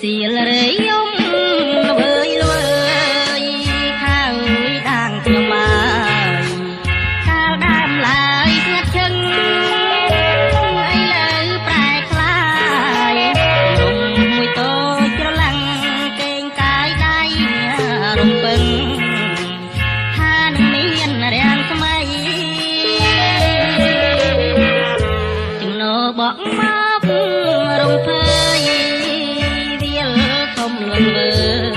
សៀលរេយំល្វើយល្វើយខាងដាងខ្ញុំហើយកាលដើមឡើយស្ងាត់ឈឹងអីលើប្រែខ្លាយនំមួយតូចច្រឡាំងកេងកាយដៃរំពឹងថានឹងមានរាំងថ្មីចំណោបកមករំភើយលន់វើយ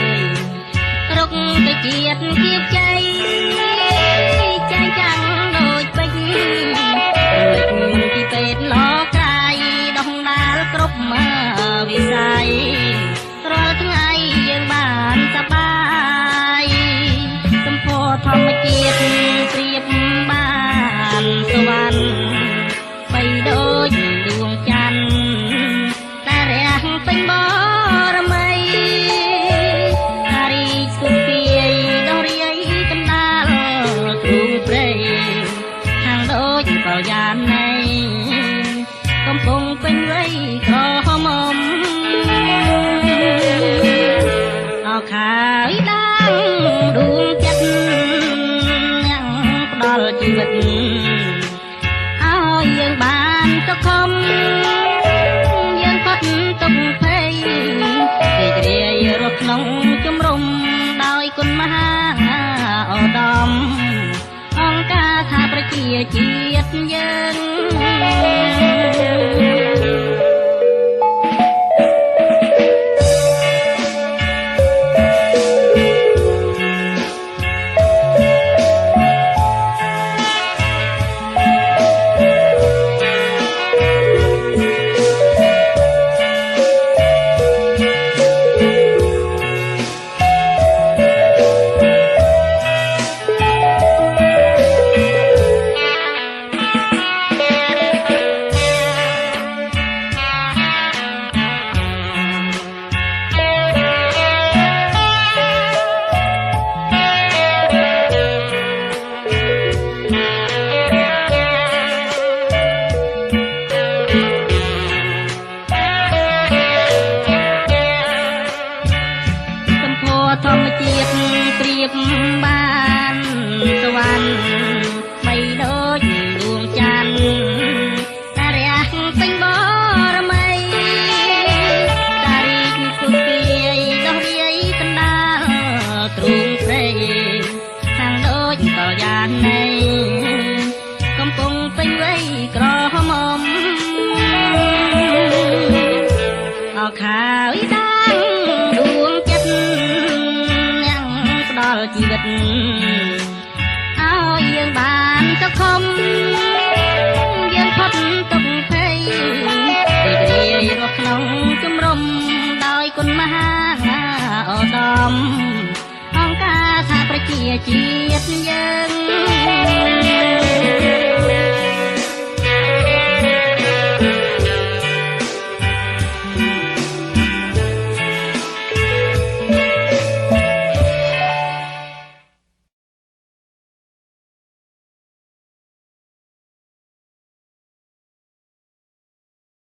រុកទៅជាតិគៀបជ័យចាញ់ចាំងដូចពេជ្រលេចពីពេទ្យឡក្រៃដោះដាលគ្រប់វិស័យរាល់ថ្ងៃយើងបានសប្បាយសម្ពោធធម្មជាតិព្រៀបបានសវណ្ណបីដូចដួងច័ន្ទតែរះពេញបរមីយ៉ាងណៃកំពុងពេញវ័យក្រហមអោខាយដាងដួងចិត្តអ្នកផ្ដល់ជីវិតឲ្យយើងបានសុខមយើងផុតទុក្ខភ័យរីករាយរស់ក្នុងជំរំដោយគុណមហាឧត្តមអង្គការថាប្រជាជាតិយើងធម្មជាតិព្រៀបបានសវណ្ណបីដូចដួងច័ន្ទតែរះពេញបរមីតារីកគុទាយដោះរាយកណ្ដាលទ្រូងព្រៃខាងដូចកលយ៉ាណៃកំពុងពេញវ័យក្រហមអោខាយដាងដួងចិត្តដល់ជីវិតឲ្យយើងបានសុខមយើងផុតទុក្ខភ័យរីករាយរស់ក្នុងជំរំដោយគុណមហាឧត្តមអង្គការថាប្រជាជាតិយើង